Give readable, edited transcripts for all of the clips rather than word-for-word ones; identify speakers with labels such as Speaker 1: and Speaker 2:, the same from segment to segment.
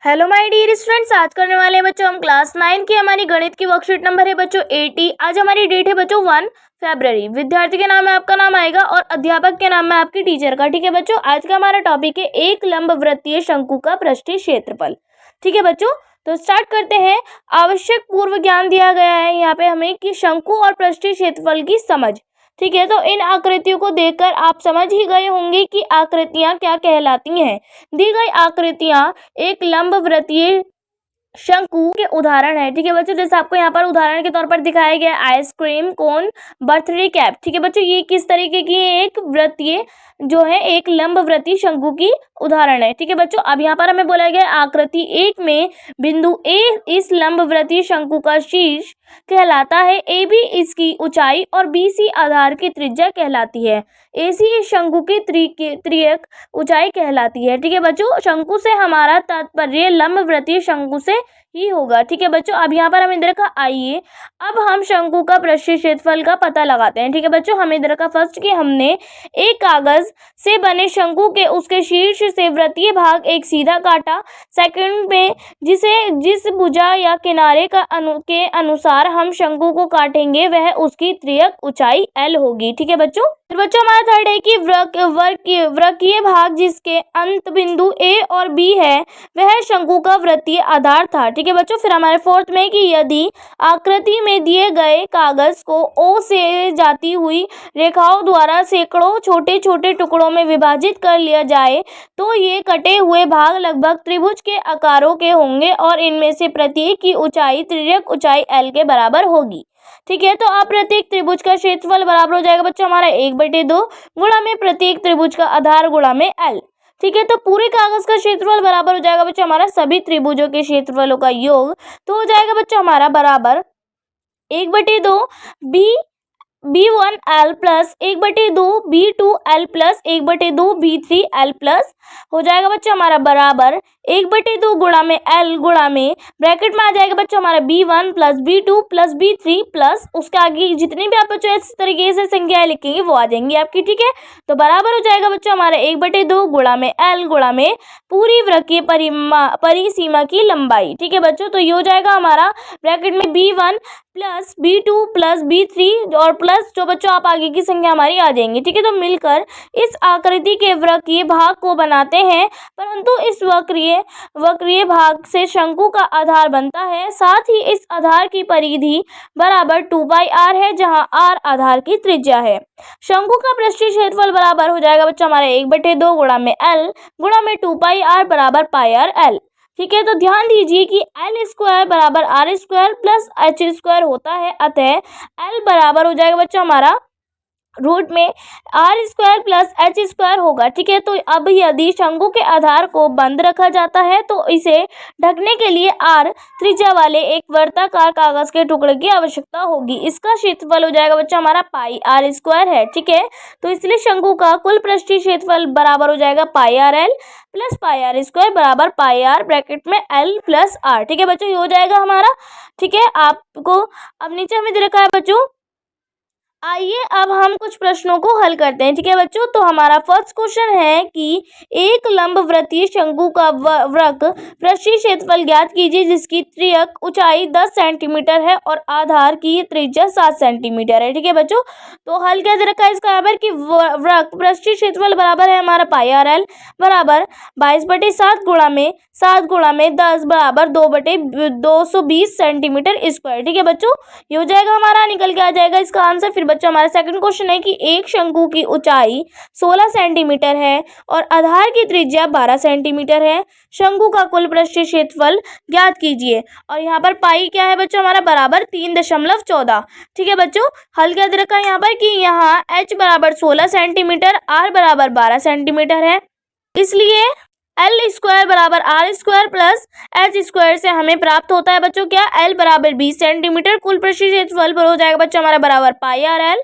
Speaker 1: Hello my dear students, आज करने वाले हैं बच्चों हम क्लास 9 की हमारी गणित की वर्कशीट नंबर है बच्चों 80। आज हमारी डेट है बच्चों 1 फरवरी। विद्यार्थी के नाम में आपका नाम आएगा और अध्यापक के नाम में आपकी टीचर का। ठीक है बच्चों, आज का हमारा टॉपिक है एक लंबवृत्तीय शंकु का पृष्ठीय क्षेत्रफल। ठीक है बच्चों, तो स्टार्ट करते हैं। आवश्यक पूर्व ज्ञान दिया गया है यहाँ पे हमें कि शंकु और पृष्ठीय क्षेत्रफल की समझ। ठीक है, तो इन आकृतियों को देखकर आप समझ ही गए होंगे कि आकृतियां क्या कहलाती हैं। दी गई आकृतियां एक लंबवृत्तीय शंकु के उदाहरण है। ठीक है बच्चों, जैसे आपको यहाँ पर उदाहरण के तौर पर दिखाया गया है आइसक्रीम कोन बर्थडे कैप। ठीक है बच्चों, ये किस तरीके की एक वृत्तीय जो है एक लंबवृत्तीय शंकु की उदाहरण है। ठीक है बच्चों, अब यहाँ पर हमें बोला गया आकृति 1 में बिंदु ए इस लंबवृत्तीय शंकु का शीर्ष कहलाता है, ए बी इसकी ऊंचाई और बी सी आधार की त्रिज्या कहलाती है, ए सी इस शंकु की त्रियक ऊंचाई कहलाती है। ठीक है बच्चों, शंकु से हमारा तात्पर्य लंबवृत्तीय शंकु से ही होगा। ठीक है बच्चों, अब यहाँ पर हमें इधर का आइए अब हम शंकु का पृष्ठीय क्षेत्रफल का पता लगाते हैं। ठीक है बच्चों, हमें इधर का फर्स्ट कि हमने एक कागज से बने शंकु के उसके शीर्ष से वृत्तीय भाग एक सीधा काटा। सेकंड में जिस भुजा या किनारे के अनुसार हम शंकु को काटेंगे वह उसकी त्रियक ऊंचाई एल होगी। ठीक है बच्चों, फिर बच्चों हमारा थर्ड है कि वृक्कीय भाग जिसके अंत बिंदु ए और बी है वह शंकु का वृत्तीय आधार था। ठीक है बच्चों, फिर हमारे फोर्थ में कि यदि आकृति में दिए गए कागज को ओ से जाती हुई रेखाओं द्वारा सैकड़ों छोटे छोटे टुकड़ों में विभाजित कर लिया जाए तो ये कटे हुए भाग लगभग त्रिभुज के आकारों के होंगे और इनमें से प्रत्येक की ऊंचाई त्रियक ऊंचाई एल के बराबर होगी। ठीक है, तो अब प्रत्येक त्रिभुज का क्षेत्रफल बराबर हो जाएगा बच्चों हमारा 1/2 गुणा में प्रत्येक त्रिभुज का आधार गुणा में एल। ठीक है, तो पूरे कागज का क्षेत्रफल बराबर हो जाएगा बच्चों हमारा सभी त्रिभुजों के क्षेत्रफलों का योग, तो हो जाएगा बच्चों हमारा बराबर 1/2 B1L plus 1/2 B2L plus 1/2 B3L plus हो जाएगा बच्चों हमारा बराबर 1/2 गुणा में L गुणा में ब्रैकेट में आ जाएगा बच्चों हमारा B1 plus B2 plus B3 plus उसके आगे जितनी भी आप बच्चों इस तरीके से संख्याएं लिखेंगे वो आ जाएंगी आपकी। ठीक है, तो बराबर हो जाएगा बच्चों हमारा 1/2 गुणा में L गुणा में पूरी वृत्तीय परिसीमा की लंबाई। ठीक है बच्चों, तो ये हो जाएगा हमारा ब्रैकेट में B1 plus B2 plus B3 और प्लस जो बच्चों आप आगे की संख्या हमारी आ जाएंगी। ठीक है, तो मिलकर इस आकृति के वक्रीय भाग को बनाते हैं, परंतु इस वक्रीय भाग से शंकु का आधार बनता है। साथ ही इस आधार की परिधि बराबर 2πr है जहां r आधार की त्रिज्या है। शंकु का पृष्ठीय क्षेत्रफल बराबर हो जाएगा बच्चों हमारे 1/2 गुणा में L गुणा में 2πr बराबर πrl। ठीक है, तो ध्यान दीजिए कि एल स्क्वायर बराबर R square plus H square होता है, अतः एल बराबर हो जाएगा बच्चों हमारा रूट में R square plus H square होगा। ठीक है, तो अब यदि शंकु के आधार को बंद रखा जाता है तो इसे ढकने के लिए आर त्रिज्या वाले एक वर्ताकार कागज के टुकड़े की आवश्यकता होगी। इसका क्षेत्रफल हो जाएगा बच्चा हमारा पाई आर स्क्वायर है। ठीक है, तो इसलिए शंकु का कुल पृष्ठीय क्षेत्रफल बराबर हो जाएगा pi R L plus pi R square बराबर पाई आर ब्रैकेट में एल प्लस आर। ठीक है बच्चों, ये हो जाएगा हमारा। ठीक है, आपको अब नीचे हमें दे रखा है बच्चों, आइए अब हम कुछ प्रश्नों को हल करते हैं। ठीक है बच्चों, तो हमारा फर्स्ट क्वेश्चन है कि एक लंबवृत्तीय शंकु का वक्र पृष्ठीय क्षेत्रफल ज्ञात कीजिए जिसकी त्रियक ऊंचाई 10 सेंटीमीटर है और आधार की त्रिज्या 7 सेंटीमीटर है। ठीक है बच्चों, तो हल क्या दे रखा है इसका यहाँ पर कि वक्र पृष्ठीय क्षेत्रफल बराबर है हमारा पाई आर एल बराबर 22/7 गुणा में 7 गुणा में 10 बराबर 2/220 सेंटीमीटर स्क्वायर। ठीक है बच्चों, ये हो जाएगा हमारा, निकल के आ जाएगा इसका आंसर। फिर बच्चों हमारा सेकंड क्वेश्चन है कि एक शंकु की ऊंचाई 16 सेंटीमीटर है और आधार की त्रिज्या 12 सेंटीमीटर है। शंकु का कुल पृष्ठीय क्षेत्रफल ज्ञात कीजिए और यहाँ पर पाई क्या है बच्चों हमारा बराबर 3.14। ठीक है बच्चों, हल क्या दे रखा है यहाँ पर कि यहाँ h बराबर 16 सेंटीमीटर r बराबर 12 सेंटीमीटर है, इसलिए एल स्क्वायर बराबर R square plus H square से हमें प्राप्त होता है बच्चों क्या, एल बराबर 20 सेंटीमीटर। कुल पृष्ठीय क्षेत्रफल पर हो जाएगा बच्चों हमारा बराबर पाई आर एल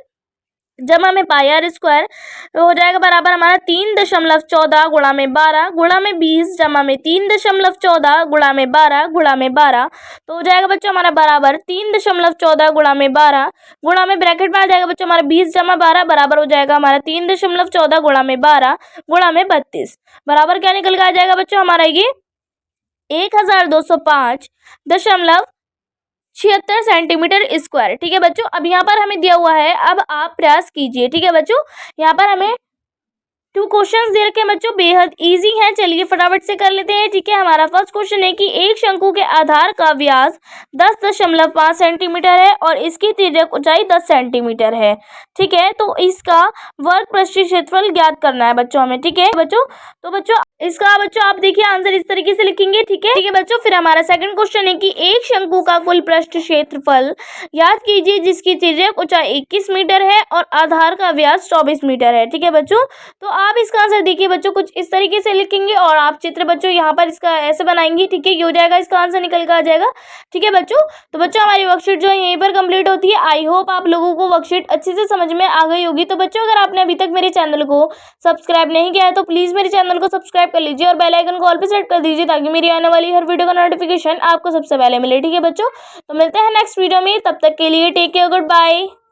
Speaker 1: जमा में पाई आर स्क्वायर हो जाएगा बराबर हमारा 3.14 गुणा में 12 गुणा में 20 जमा में 3.14 गुणा में 12 गुणा में 12, तो हो जाएगा बच्चों हमारा बराबर 3.14 गुणा में 12 गुणा में ब्रैकेट में आ जाएगा बच्चों हमारा 20 जमा 12 बराबर हो जाएगा हमारा 3.14 गुणा में 12 गुणा में 32 बराबर क्या निकल के आ जाएगा बच्चों हमारा ये 1205.76 सेंटीमीटर स्क्वायर। ठीक है बच्चों, अब यहाँ पर हमें दिया हुआ है, अब आप प्रयास कीजिए। ठीक है बच्चों, यहाँ पर हमें 2 क्वेश्चंस दे रखे हैं बच्चों, बेहद इजी हैं। चलिए फटाफट से कर लेते हैं। ठीक है, हमारा फर्स्ट क्वेश्चन है कि एक शंकु के आधार का व्यास 10.5 सेंटीमीटर है और इसकी तिर्यक ऊंचाई 10 सेंटीमीटर है। ठीक है, तो इसका वर्ग पृष्ठीय क्षेत्रफल ज्ञात करना है बच्चों हमें। ठीक है बच्चों, तो बच्चों इसका बच्चों आप देखिए आंसर इस तरीके से लिखेंगे। ठीक है बच्चों, फिर हमारा सेकंड क्वेश्चन है कि एक शंकु का कुल पृष्ठ क्षेत्रफल याद कीजिए जिसकी तिर्यक ऊंचाई 21 मीटर है और आधार का व्यास 24 मीटर है। ठीक है बच्चों, तो आप इसका आंसर देखिए बच्चों कुछ इस तरीके से लिखेंगे और आप चित्र बच्चों यहाँ पर इसका ऐसे बनाएंगे। ठीक है, ये हो जाएगा, इसका आंसर निकल कर आ जाएगा। ठीक है बच्चों, तो बच्चों हमारी वर्कशीट जो है यहीं पर कंप्लीट होती है। आई होप आप लोगों को वर्कशीट अच्छे से समझ में आ गई होगी। तो बच्चों अगर आपने अभी तक मेरे चैनल को सब्सक्राइब नहीं किया है तो प्लीज़ मेरे चैनल को सब्सक्राइब कर लीजिए और बेल आइकन को ऑल पे सेट कर दीजिए ताकि मेरी आने वाली हर वीडियो का नोटिफिकेशन आपको सबसे पहले मिले। ठीक है बच्चों, तो मिलते हैं नेक्स्ट वीडियो में, तब तक के लिए टेक केयर, गुड बाय।